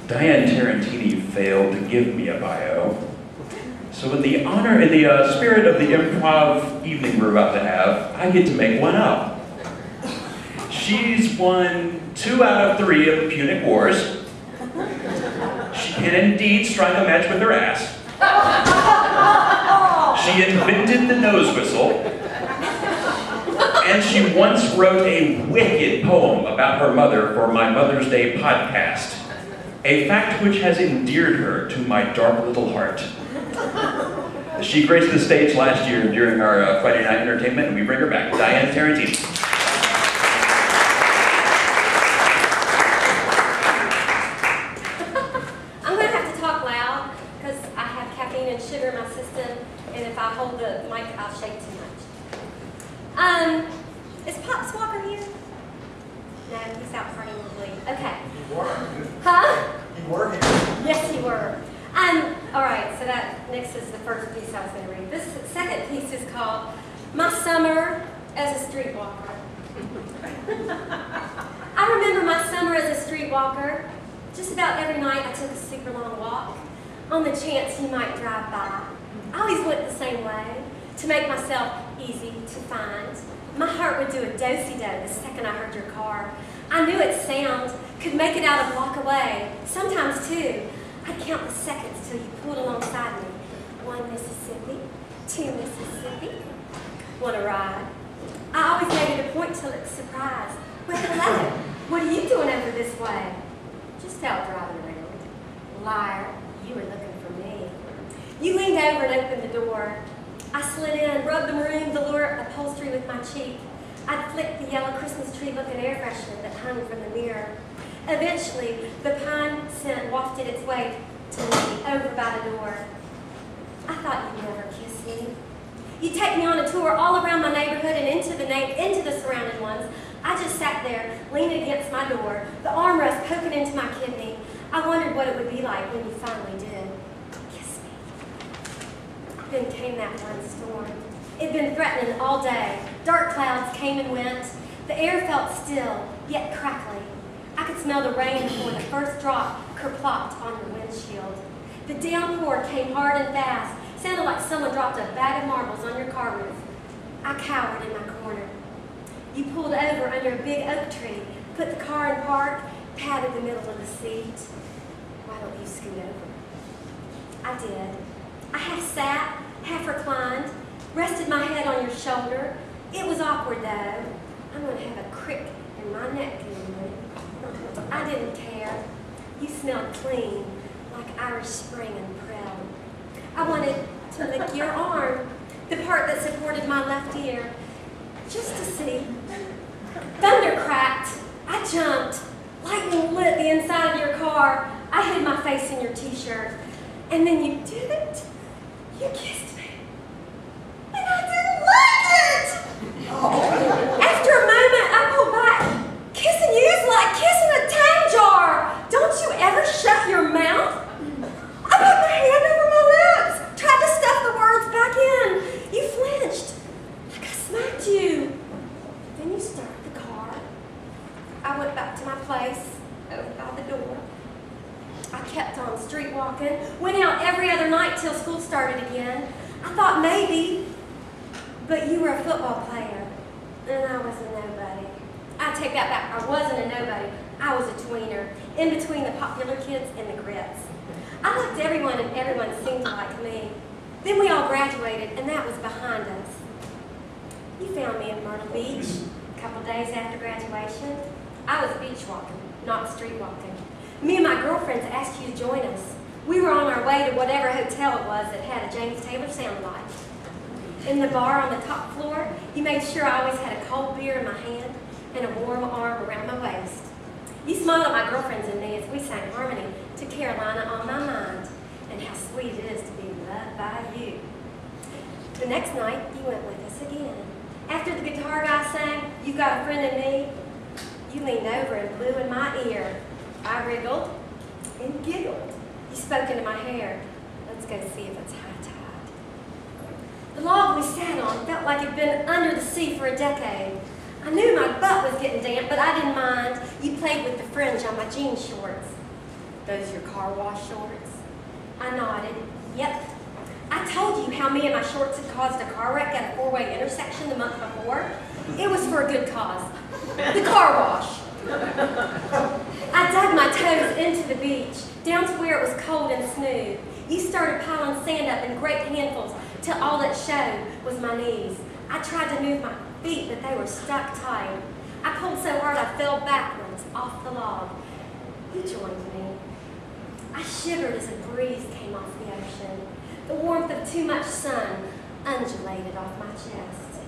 Diane Tarantini failed to give me a bio. So in the spirit of the improv evening we're about to have, I get to make one up. She's won 2 out of 3 of the Punic Wars. She can indeed strike a match with her ass. She invented the nose whistle. And she once wrote a wicked poem about her mother for my Mother's Day podcast. A fact which has endeared her to my dark little heart. She graced the stage last year during our Friday night entertainment, and we bring her back, Diane Tarantini. I'm going to have to talk loud because I have caffeine and sugar in my system, and if I hold the mic, I'll shake too much. Is Pops Walker here? No, he's out partying with Lee. Okay. You were. Huh? You were here. Yes, you were. All right, so that next is the first piece I was going to read. This second piece is called My Summer as a Streetwalker. I remember my summer as a streetwalker. Just about every night I took a super long walk on the chance you might drive by. I always went the same way to make myself easy to find. My heart would do a do-si-do the second I heard your car. I knew its sound, could make it out a block away. Sometimes, too, I'd count the seconds till you pulled alongside me. 1 Mississippi, 2 Mississippi. Want to ride? I always made it a point to look surprised. Well, hello, what are you doing over this way? Just out driving around. Liar, you were looking for me. You leaned over and opened the door. I slid in, rubbed the maroon velour upholstery with my cheek. I'd flicked the yellow Christmas tree-looking air freshener that hung from the mirror. Eventually, the pine scent wafted its way to me over by the door. I thought you'd never kiss me. You'd take me on a tour all around my neighborhood and into the surrounding ones. I just sat there, leaning against my door, the armrest poking into my kidney. I wondered what it would be like when you finally did. Kiss me. Then came that one storm. It'd been threatening all day. Dark clouds came and went. The air felt still, yet crackly. I could smell the rain before the first drop kerplopped on the windshield. The downpour came hard and fast. Sounded like someone dropped a bag of marbles on your car roof. I cowered in my corner. You pulled over under a big oak tree, put the car in park, patted the middle of the seat. Why don't you scoot over? I did. I half sat, half reclined, rested my head on your shoulder. It was awkward though. I'm going to have a crick in my neck in a minute. I didn't care. You smelled clean, like Irish Spring and Prel. I wanted to lick your arm, the part that supported my left ear, just to see. Thunder cracked. I jumped. Lightning lit the inside of your car. I hid my face in your t-shirt. And then you did it. You kissed me. And I didn't like it! After a moment, I pulled back. Kissing you is like kissing a tang jar. Don't you ever shut your mouth? I put my hand over my lips, tried to stuff the words back in. You flinched, like I smacked you. Then you started the car. I went back to my place, over by the door. I kept on street walking, went out every other night till school started again. I thought maybe, but you were a football player, and I was a nobody. I take that back, I wasn't a nobody, I was a tweener, in between the popular kids and the grits. I liked everyone and everyone seemed to like me. Then we all graduated and that was behind us. You found me in Myrtle Beach a couple days after graduation. I was beach walking, not street walking. Me and my girlfriends asked you to join us. We were on our way to whatever hotel it was that had a James Taylor sound light. In the bar on the top floor, you made sure I always had a cold beer in my hand and a warm arm around my waist. You smiled at my girlfriends and me as we sang harmony to Carolina on My Mind, and how sweet it is to be loved by you. The next night, you went with us again. After the guitar guy sang, "You Got a Friend in Me," you leaned over and blew in my ear. I wriggled and giggled. You spoke into my hair. Let's go see if it's high tide. The log we sat on felt like it'd been under the sea for a decade. I knew my butt was getting damp, but I didn't mind. You played with the fringe on my jean shorts. Those your car wash shorts? I nodded. Yep. I told you how me and my shorts had caused a car wreck at a four-way intersection the month before. It was for a good cause. The car wash. I dug my toes into the beach, down to where it was cold and smooth. You started piling sand up in great handfuls till all that showed was my knees. I tried to move my feet, but they were stuck tight. I pulled so hard I fell backwards off the log. You joined me. I shivered as a breeze came off the ocean. The warmth of too much sun undulated off my chest.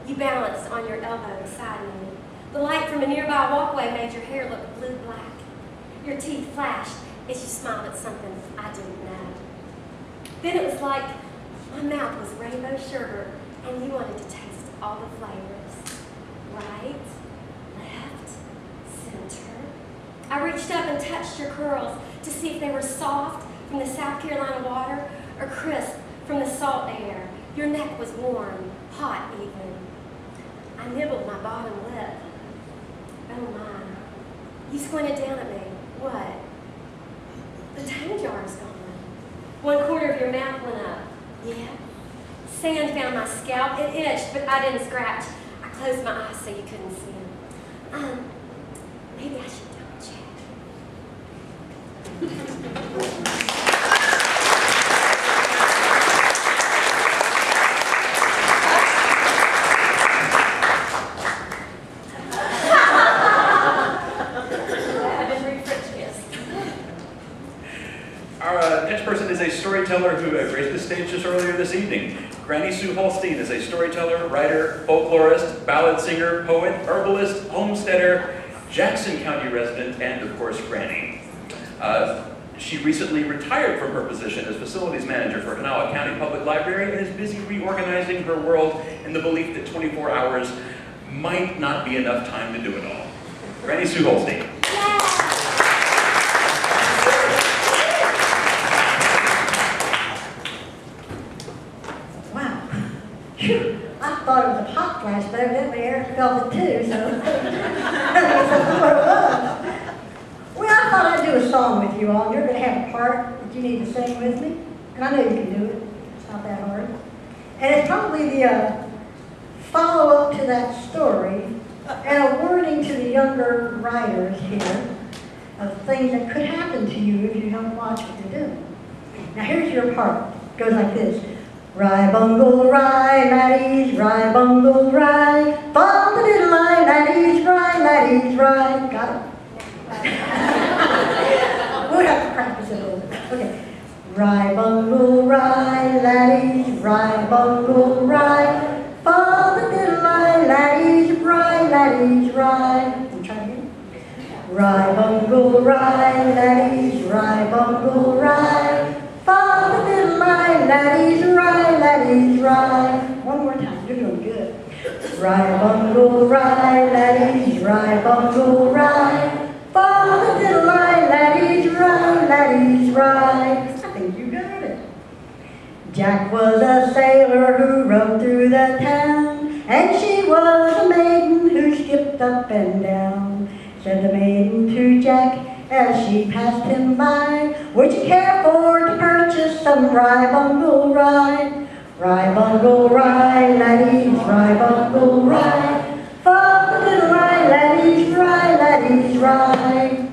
You balanced on your elbow beside me. The light from a nearby walkway made your hair look blue-black. Your teeth flashed as you smiled at something I didn't know. Then it was like my mouth was rainbow sherbet and you wanted to taste all the flavors. Right, left, center. I reached up and touched your curls to see if they were soft from the South Carolina water or crisp from the salt air. Your neck was warm, hot even. I nibbled my bottom lip. Oh my. You squinted down at me. What? The tone jar is gone. One corner of your mouth went up. Yeah. Sand found my scalp. It itched, but I didn't scratch. I closed my eyes so you couldn't see them. Maybe I should double check. Next person is a storyteller who graced the stage just earlier this evening. Granny Sue Holstein is a storyteller, writer, folklorist, ballad singer, poet, herbalist, homesteader, Jackson County resident, and of course, Granny. She recently retired from her position as facilities manager for Kanawha County Public Library and is busy reorganizing her world in the belief that 24 hours might not be enough time to do it all. Granny Sue Holstein. I thought it was a hot flash, but evidently Eric felt it too, so that's what it was. Well, I thought I'd do a song with you all. You're going to have a part that you need to sing with me, and I know you can do it. It's not that hard. And it's probably the follow-up to that story and a warning to the younger writers here of things that could happen to you if you don't watch what you're doing. Now, here's your part. It goes like this. Rye bungle rye, laddies, rye bungle rye, fall the little lie, laddies, rye, got it? We'll have to practice it a little bit. Okay. Rye bungle rye, laddies, rye bungle rye, fall the little lie, laddies, rye. We'll try again. Rye bungle rye, laddies, rye bungle rye, fall the little lie, laddies, rye. One more time, you're doing good. Rye bungle rye, laddies, rye bungle rye, fall the little lie, laddies, rye. I think you got it. Jack was a sailor who rode through the town, and she was a maiden who skipped up and down. Said the maiden to Jack as she passed him by, would you care for to purchase some rye bungle rye? Rye bungle rye, laddies, rye bungle rye, fall the little rye, laddies, rye.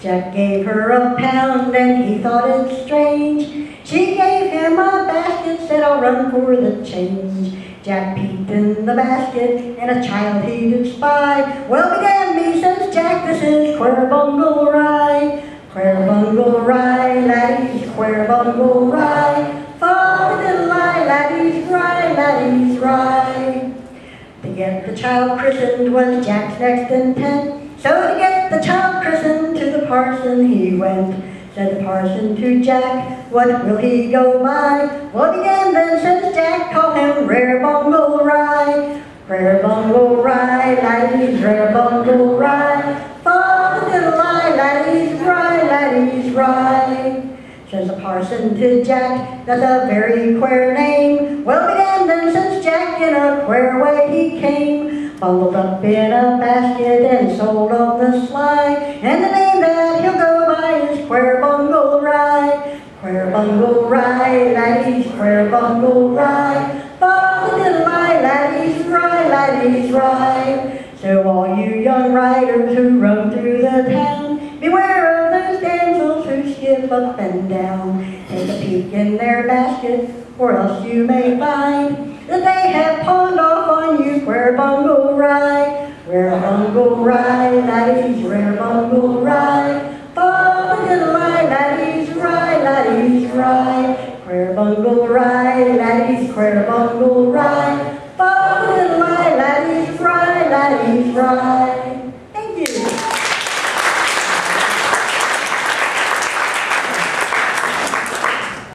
Jack gave her a pound and he thought it strange. She gave him a basket, said I'll run for the change. Jack peeped in the basket and a child he did spy. Well, began me, says Jack, this is queer bungle rye. Queer bungle rye, laddies, queer bungle rye, fall the little lie, laddies, rye. To get the child christened was Jack's next intent. So to get the child christened to the parson he went. Said the parson to Jack, what will he go by? Well, began then, says Jack, call him Rare Bungle Rye. Rare Bungle Rye, laddies, Rare Bungle Rye, fall the little lie, laddies, rye. Says the parson to Jack, that's a very queer name. Well, began then, says Jack, in a queer way he came. Bundled up in a basket and sold on the sly, and the name that he'll go by is Queer bungle rye, laddies, square bungle rye. Follow the lie, laddies, rye, laddies, rye. So all you young riders who run through the town, beware of those damsels who skip up and down. Take a peek in their basket, or else you may find that they have pawned off on you square bungle rye. Rare bungle rye, laddies, rare bungle rye. Follow the lie, laddies, rye, laddies, rye. Square bungle rye, laddies, square bungle